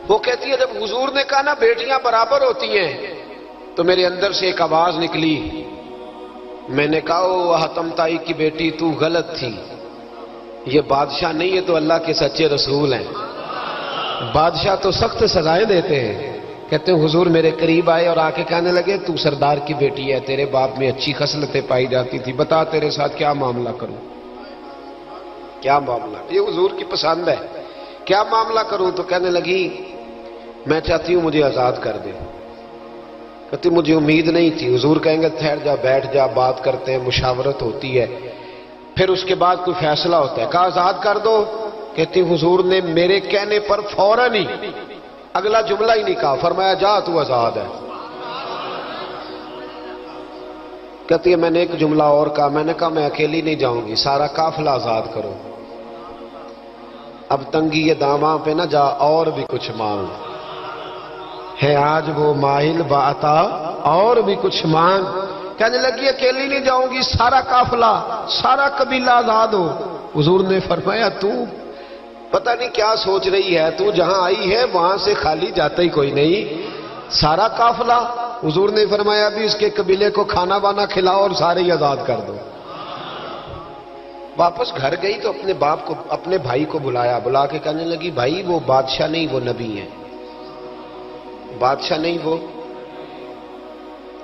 وہ کہتی ہے جب حضور نے کہا نا بیٹیاں برابر ہوتی ہیں تو میرے اندر سے ایک آواز نکلی، میں نے کہا او حاتم تائی کی بیٹی تو غلط تھی، یہ بادشاہ نہیں ہے تو اللہ کے سچے رسول ہیں۔ بادشاہ تو سخت سزائیں دیتے ہیں۔ کہتے ہیں حضور میرے قریب آئے اور آ کے کہنے لگے تو سردار کی بیٹی ہے، تیرے باپ میں اچھی خصلتیں پائی جاتی تھی، بتا تیرے ساتھ کیا معاملہ کروں، کیا معاملہ؟ یہ حضور کی پسند ہے، کیا معاملہ کروں؟ تو کہنے لگی میں چاہتی ہوں مجھے آزاد کر دے۔ کہتی مجھے امید نہیں تھی، حضور کہیں گے ٹھہر جا بیٹھ جا بات کرتے ہیں، مشاورت ہوتی ہے، پھر اس کے بعد کوئی فیصلہ ہوتا ہے۔ کہا آزاد کر دو۔ کہتی حضور نے میرے کہنے پر فوراً ہی اگلا جملہ ہی نہیں کہا، فرمایا جا تو آزاد ہے۔ کہتی ہے میں نے ایک جملہ اور کہا، میں نے کہا میں اکیلی نہیں جاؤں گی، سارا قافلہ آزاد کرو۔ اب تنگی یہ داماں پہ نہ جا اور بھی کچھ مانگ، ہے آج وہ ماہل بعطا اور بھی کچھ مانگ۔ کہنے لگی اکیلی نہیں جاؤں گی، سارا قافلہ سارا قبیلہ آزاد ہو۔ حضور نے فرمایا تو پتہ نہیں کیا سوچ رہی ہے، تو جہاں آئی ہے وہاں سے خالی جاتا ہی کوئی نہیں، سارا قافلہ۔ حضور نے فرمایا بھی اس کے قبیلے کو کھانا وانا کھلاؤ اور سارے ہی آزاد کر دو۔ واپس گھر گئی تو اپنے باپ کو اپنے بھائی کو بلایا، بلا کے کہنے لگی بھائی وہ بادشاہ نہیں وہ نبی ہیں، بادشاہ نہیں وہ،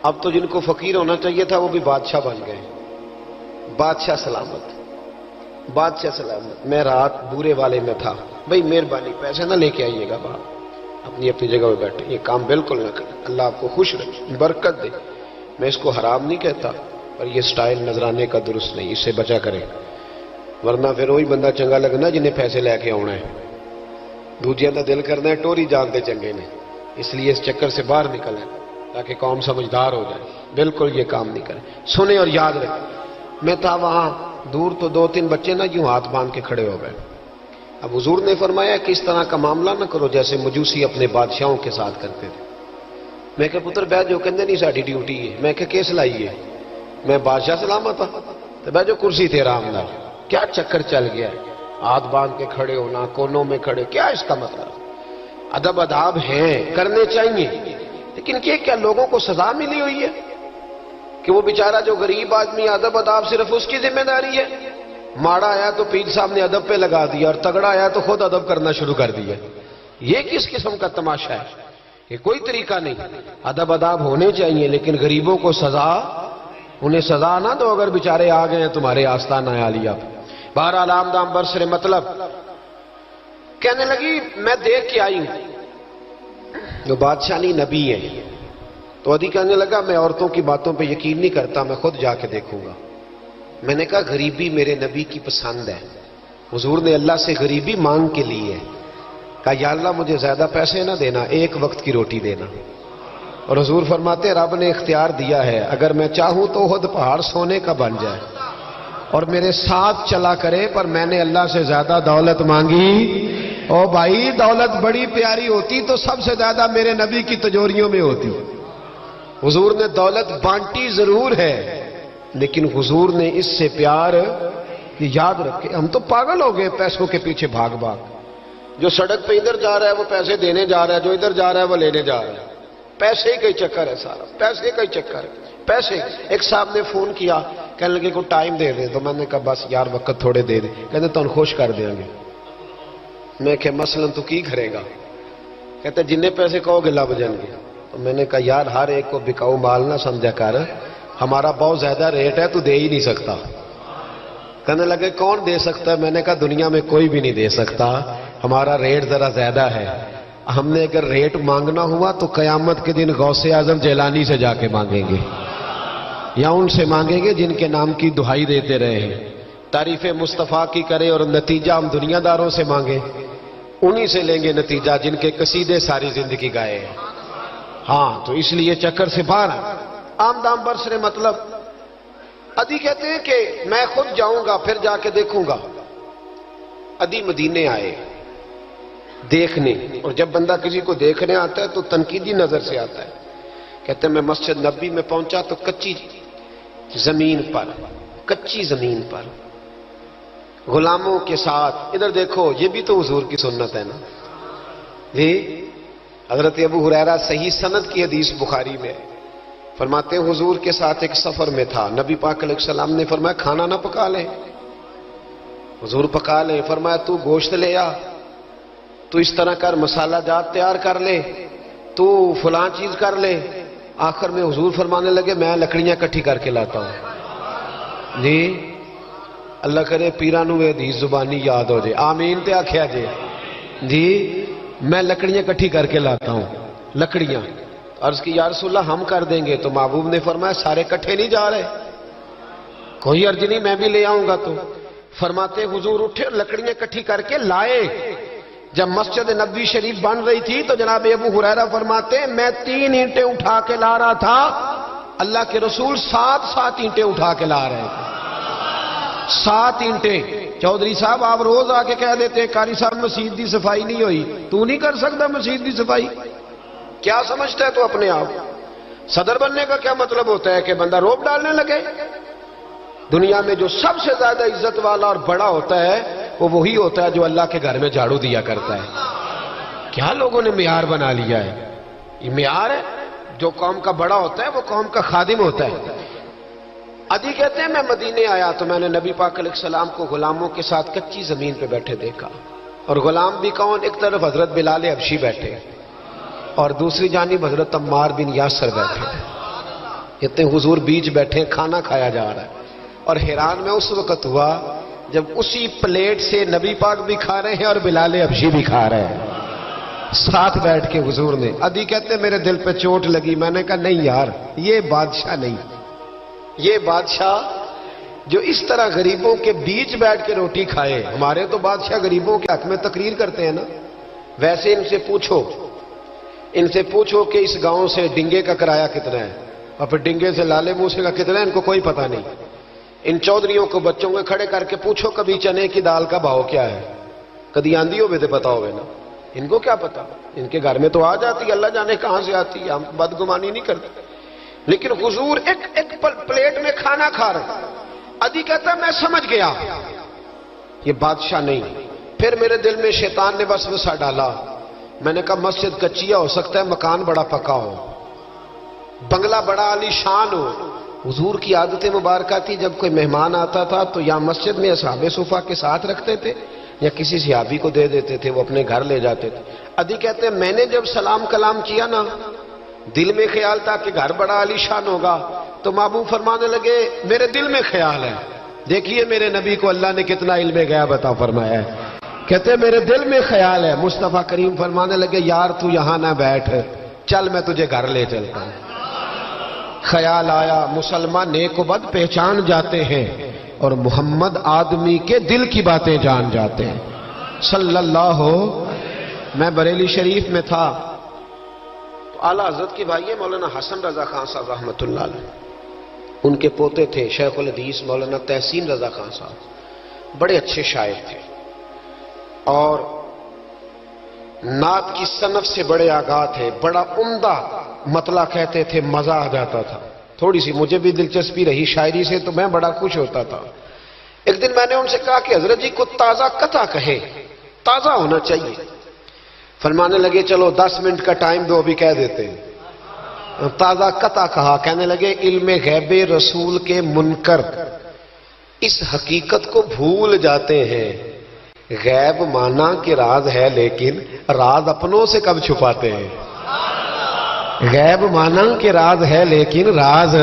اب تو جن کو فقیر ہونا چاہیے تھا وہ بھی بادشاہ بن گئے۔ بادشاہ سلامت، بادشاہ سلامت۔ میں رات بورے والے میں تھا، بھائی مہربانی پیسے نہ لے کے آئیے گا باہر، اپنی جگہ پہ بیٹھے، یہ کام بالکل نہ کریں، اللہ آپ کو خوش رکھے برکت دے۔ میں اس کو حرام نہیں کہتا پر یہ سٹائل نظرانے کا درست نہیں، اس سے بچا کریں، ورنہ پھر وہی بندہ چنگا لگنا جنہیں پیسے لے کے آنا ہے، دوجیاں دا دل کرنا ہے ٹوری جانتے چنگے نے، اس لیے اس چکر سے باہر نکلیں تاکہ قوم سمجھدار ہو جائے۔ بالکل یہ کام نہیں کریں، سنیں اور یاد رکھیں۔ میں تھا وہاں دور تو دو تین بچے نا یوں ہاتھ باندھ کے کھڑے ہو گئے۔ اب حضور نے فرمایا کہ اس طرح کا معاملہ نہ کرو جیسے مجوسی اپنے بادشاہوں کے ساتھ کرتے تھے۔ میں کہ پتر بیٹھ جو کہندے نہیں ساڈی ڈیوٹی ہے، میں کہ کیس لائی ہے، میں بادشاہ سلامت ہوں تو بیٹھ جو کرسی تیرا آمدار، کیا چکر چل گیا ہے، ہاتھ باندھ کے کھڑے ہونا، کونوں میں کھڑے، کیا اس کا مطلب؟ ادب آداب ہیں کرنے چاہیے، لیکن یہ کیا لوگوں کو سزا ملی ہوئی ہے کہ وہ بیچارہ جو غریب آدمی ادب آداب صرف اس کی ذمہ داری ہے؟ ماڑا آیا تو پیر صاحب نے ادب پہ لگا دیا اور تگڑا آیا تو خود ادب کرنا شروع کر دیا۔ یہ کس قسم کا تماشا ہے؟ یہ کوئی طریقہ نہیں۔ ادب آداب ہونے چاہیے لیکن غریبوں کو سزا، انہیں سزا نہ دو اگر بیچارے آ گئے ہیں تمہارے آستانہ عالیہ۔ بہرحال آمدام برسر مطلب کہنے لگی میں دیکھ کے آئی ہوں، جو بادشاہ نہیں نبی ہے۔ تو عدی کہنے لگا میں عورتوں کی باتوں پہ یقین نہیں کرتا، میں خود جا کے دیکھوں گا۔ میں نے کہا غریبی میرے نبی کی پسند ہے، حضور نے اللہ سے غریبی مانگ کے لی ہے، کہا یا اللہ مجھے زیادہ پیسے نہ دینا، ایک وقت کی روٹی دینا۔ اور حضور فرماتے رب نے اختیار دیا ہے، اگر میں چاہوں تو خود پہاڑ سونے کا بن جائے اور میرے ساتھ چلا کرے، پر میں نے اللہ سے زیادہ دولت مانگی۔ او بھائی دولت بڑی پیاری ہوتی تو سب سے زیادہ میرے نبی کی تجوریوں میں ہوتی۔ حضور نے دولت بانٹی ضرور ہے لیکن حضور نے اس سے پیار کہ یاد رکھے ہم تو پاگل ہو گئے پیسوں کے پیچھے بھاگ بھاگ، جو سڑک پہ ادھر جا رہا ہے وہ پیسے دینے جا رہا ہے، جو ادھر جا رہا ہے وہ لینے جا رہا ہے، پیسے کا ہی چکر ہے سارا، پیسے کا ہی چکر ہے، پیسے۔ ایک صاحب نے فون کیا کہنے لگے کو ٹائم دے دیں، تو میں نے کہا بس یار وقت تھوڑے دے دیں، کہتے تو خوش کر دیں گے۔ میں کہ مثلاً تو کی کرے گا؟ کہتے جننے پیسے کہو گے لب جائیں گے۔ تو میں نے کہا یار ہر ایک کو بکاؤ مال نہ سمجھا کر، ہمارا بہت زیادہ ریٹ ہے تو دے ہی نہیں سکتا۔ کہنے لگے کون دے سکتا ہے؟ میں نے کہا دنیا میں کوئی بھی نہیں دے سکتا، ہمارا ریٹ ذرا زیادہ ہے۔ ہم نے اگر ریٹ مانگنا ہوا تو قیامت کے دن غوث اعظم جیلانی سے جا کے مانگیں گے، یا ان سے مانگیں گے جن کے نام کی دہائی دیتے رہے ہیں، تعریف مصطفیٰ کی کرے اور نتیجہ ہم دنیا داروں سے مانگیں، انہی سے لیں گے نتیجہ جن کے قصیدے ساری زندگی گائے ہیں۔ ہاں تو اس لیے چکر سے باہر آمدام برسر مطلب عدی کہتے ہیں کہ میں خود جاؤں گا پھر جا کے دیکھوں گا۔ عدی مدینے آئے دیکھنے، اور جب بندہ کسی کو دیکھنے آتا ہے تو تنقیدی نظر سے آتا ہے۔ کہتے ہیں میں مسجد نبی میں پہنچا تو کچی زمین پر غلاموں کے ساتھ، ادھر دیکھو یہ بھی تو حضور کی سنت ہے نا، جی حضرت ابو ہریرہ صحیح سند کی حدیث بخاری میں فرماتے ہیں حضور کے ساتھ ایک سفر میں تھا، نبی پاک علیہ السلام نے فرمایا کھانا نہ پکا لیں، حضور پکا لیں، فرمایا تو گوشت لے آ، تو اس طرح کر، مسالہ جات تیار کر لے، تو فلاں چیز کر لے۔ آخر میں حضور فرمانے لگے میں لکڑیاں کٹھی کر کے لاتا ہوں۔ جی اللہ کرے پیرانو یہ حدیث زبانی یاد ہو جائے، آمین تے آکھیا جے جی میں لکڑیاں کٹھی کر کے لاتا ہوں۔ لکڑیاں عرض کی یا رسول اللہ ہم کر دیں گے، تو محبوب نے فرمایا سارے کٹھے نہیں جا رہے، کوئی عرض نہیں میں بھی لے آؤں گا۔ تو فرماتے حضور اٹھے اور لکڑیاں کٹھی کر کے لائے۔ جب مسجد نبوی شریف بن رہی تھی تو جناب ابو ہریرہ فرماتے ہیں میں 3 اینٹیں اٹھا کے لا رہا تھا، اللہ کے رسول 7 اینٹیں اٹھا کے لا رہے تھے۔ 7 اینٹیں۔ چودھری صاحب آپ روز آ کے کہہ دیتے ہیں قاری صاحب مسجد دی صفائی نہیں ہوئی، تو نہیں کر سکتا مسجد دی صفائی؟ کیا سمجھتا ہے تو اپنے آپ؟ صدر بننے کا کیا مطلب ہوتا ہے کہ بندہ روب ڈالنے لگے؟ دنیا میں جو سب سے زیادہ عزت والا اور بڑا ہوتا ہے وہ وہی ہوتا ہے جو اللہ کے گھر میں جھاڑو دیا کرتا ہے۔ کیا لوگوں نے معیار بنا لیا ہے؟ یہ معیار ہے، جو قوم کا بڑا ہوتا ہے وہ قوم کا خادم ہوتا ہے۔ عدی کہتے ہیں میں مدینے آیا تو میں نے نبی پاک علیہ السلام کو غلاموں کے ساتھ کچی زمین پہ بیٹھے دیکھا، اور غلام بھی کون؟ ایک طرف حضرت بلال حبشی بیٹھے اور دوسری جانب حضرت عمار بن یاسر بیٹھے، اتنے حضور بیچ بیٹھے، کھانا کھایا جا رہا ہے۔ اور حیران میں اس وقت ہوا جب اسی پلیٹ سے نبی پاک بھی کھا رہے ہیں اور بلال حبشی بھی کھا رہے ہیں ساتھ بیٹھ کے حضور نے۔ عدی کہتے ہیں میرے دل پہ چوٹ لگی، میں نے کہا نہیں یار یہ بادشاہ نہیں، یہ بادشاہ جو اس طرح غریبوں کے بیچ بیٹھ کے روٹی کھائے۔ ہمارے تو بادشاہ غریبوں کے حق میں تقریر کرتے ہیں نا، ویسے ان سے پوچھو کہ اس گاؤں سے ڈنگے کا کرایہ کتنا ہے، اور پھر ڈنگے سے لالے موسے کا کتنا ہے، ان کو کوئی پتہ نہیں۔ ان چودھریوں کو بچوں کو کھڑے کر کے پوچھو کبھی چنے کی دال کا بھاؤ کیا ہے، کدی آندھی ہوئے تو پتا ہوئے نا، ان کو کیا پتا؟ ان کے گھر میں تو آ جاتی ہے، اللہ جانے کہاں سے آتی ہے، ہم بدگمانی نہیں کرتے۔ لیکن حضور ایک پلیٹ میں کھانا کھا رہے۔ عدی کہتا میں سمجھ گیا یہ بادشاہ نہیں۔ پھر میرے دل میں شیطان نے وسوسہ ڈالا، میں نے کہا مسجد کچیا ہو سکتا ہے، مکان بڑا پکا ہو، بنگلہ بڑا عالی شان ہو۔ حضور کی عادت مبارکہ تھی جب کوئی مہمان آتا تھا تو یا مسجد میں اصحاب صفہ کے ساتھ رکھتے تھے یا کسی صحابی کو دے دیتے تھے، وہ اپنے گھر لے جاتے تھے۔ عدی کہتے ہیں میں نے جب سلام کلام کیا نا، دل میں خیال تھا کہ گھر بڑا عالی شان ہوگا، تو محبوب فرمانے لگے میرے دل میں خیال ہے، دیکھیے میرے نبی کو اللہ نے کتنا علم غیب عطا فرمایا ہے۔ کہتے ہیں میرے دل میں خیال ہے، مصطفیٰ کریم فرمانے لگے یار تو یہاں نہ بیٹھ، چل میں تجھے گھر لے چلتا ہوں۔ خیال آیا مسلمان نیک و بد پہچان جاتے ہیں اور محمد آدمی کے دل کی باتیں جان جاتے ہیں صلی اللہ۔ میں بریلی شریف میں تھا تو اعلیٰ حضرت کی بھائی مولانا حسن رضا خان صاحب رحمۃ اللہ علیہ، ان کے پوتے تھے شیخ الحدیث مولانا تحسین رضا خان صاحب، بڑے اچھے شاعر تھے اور نعت کی صنف سے بڑے آگاہ تھے، بڑا عمدہ مطلع کہتے تھے، مزہ آ جاتا تھا۔ تھوڑی سی مجھے بھی دلچسپی رہی شاعری سے تو میں بڑا خوش ہوتا تھا۔ ایک دن میں نے ان سے کہا کہ حضرت جی کو تازہ قطع کہے، تازہ ہونا چاہیے۔ فرمانے لگے چلو 10 منٹ کا ٹائم دو، ابھی کہہ دیتے ہیں۔ تازہ قطع کہا، کہنے لگے علم غیب رسول کے منکر اس حقیقت کو بھول جاتے ہیں، غیب مانا کہ راز ہے لیکن راز اپنوں سے کب چھپاتے ہیں۔ غیب مانا کہ راز ہے لیکن راز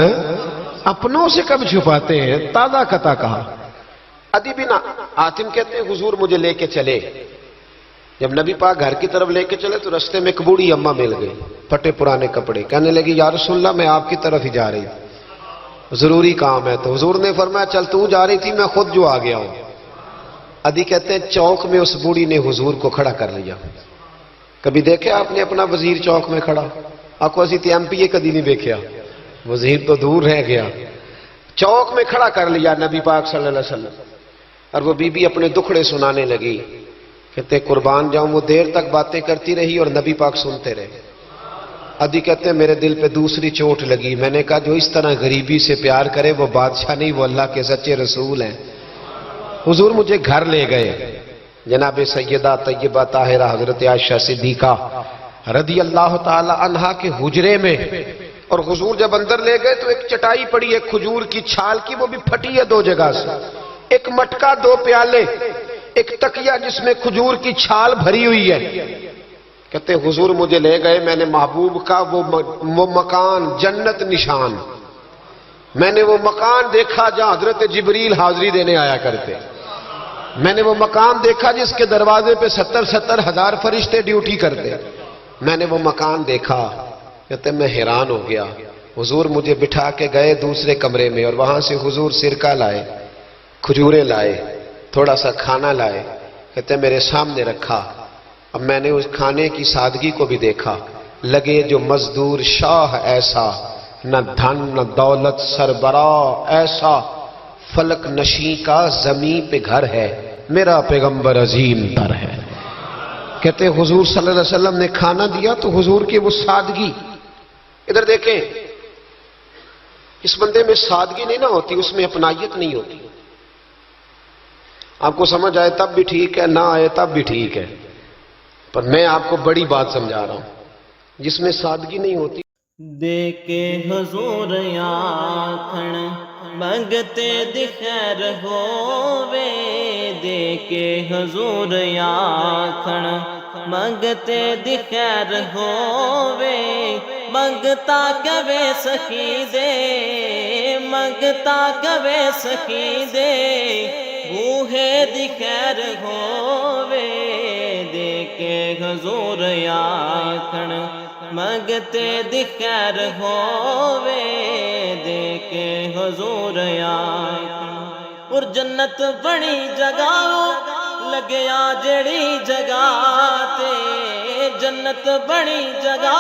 اپنوں سے کب چھپاتے ہیں۔ تازہ قطع کہا۔ عدی بن حاتم کہتے ہیں حضور مجھے لے کے چلے، جب نبی پاک گھر کی طرف لے کے چلے تو رستے میں ایک بوڑھی اماں مل گئی، پھٹے پرانے کپڑے، کہنے لگی یا رسول اللہ میں آپ کی طرف ہی جا رہی تھی، ضروری کام ہے۔ تو حضور نے فرمایا چل تو جا رہی تھی، میں خود جو آ گیا ہوں۔ عدی کہتے ہیں چوک میں اس بوڑھی نے حضور کو کھڑا کر لیا۔ کبھی دیکھے آپ نے اپنا وزیر چوک میں کھڑا؟ آپ کو اسی ایم پی اے کدی نہیں دیکھا، وزیر تو دور رہ گیا، چوک میں کھڑا کر لیا نبی پاک صلی اللہ علیہ وسلم، اور وہ بی بی اپنے دکھڑے سنانے لگی۔ کہتے قربان جاؤں وہ دیر تک باتیں کرتی رہی اور نبی پاک سنتے رہے۔ عدی کہتے ہیں میرے دل پہ دوسری چوٹ لگی، میں نے کہا جو اس طرح غریبی سے پیار کرے وہ بادشاہ نہیں، وہ اللہ کے سچے رسول ہیں۔ حضور مجھے گھر لے گئے، جناب سیدہ طیبہ طاہرہ حضرت عائشہ صدیقہ رضی اللہ تعالی عنہا کے حجرے میں، اور حضور جب اندر لے گئے تو ایک چٹائی پڑی ہے کھجور کی چھال کی، وہ بھی پھٹی ہے 2 جگہ سے، ایک مٹکا 2 پیالے، ایک تکیہ جس میں کھجور کی چھال بھری ہوئی ہے۔ کہتے حضور مجھے لے گئے، میں نے محبوب کا وہ مکان جنت نشان، میں نے وہ مکان دیکھا جہاں حضرت جبریل حاضری دینے آیا کرتے، میں نے وہ مکان دیکھا جس کے دروازے پہ 70 ہزار فرشتے ڈیوٹی کرتے، میں نے وہ مکان دیکھا۔ کہتے میں حیران ہو گیا۔ حضور مجھے بٹھا کے گئے دوسرے کمرے میں، اور وہاں سے حضور سرکہ لائے، کھجوریں لائے، تھوڑا سا کھانا لائے، کہتے میرے سامنے رکھا۔ اب میں نے اس کھانے کی سادگی کو بھی دیکھا، لگے جو مزدور شاہ ایسا، نہ دھن نہ دولت سربراہ ایسا، فلک نشیں کا زمین پہ گھر ہے، میرا پیغمبر عظیم تر ہے۔ کہتے حضور صلی اللہ علیہ وسلم نے کھانا دیا تو حضور کی وہ سادگی، ادھر دیکھیں، اس بندے میں سادگی نہیں نہ ہوتی، اس میں اپنائیت نہیں ہوتی۔ آپ کو سمجھ آئے تب بھی ٹھیک ہے، نہ آئے تب بھی ٹھیک ہے، پر میں آپ کو بڑی بات سمجھا رہا ہوں، جس میں سادگی نہیں ہوتی۔ دیکھے حضور آکھن منگتے دی خیر ہووے، دیکھے حضور آکھن منگتے دی خیر ہووے، منگتا کبے سخی دے، منگتا کبے سخی دے، بوہے دی خیر ہووے، دیکھے حضور آکھن منگتے دی خیر ہووے، دیکھے حضور آکھن۔ اور جنت بڑی جگہ لگیا جڑی جگہ تے، جنت بڑی جگہ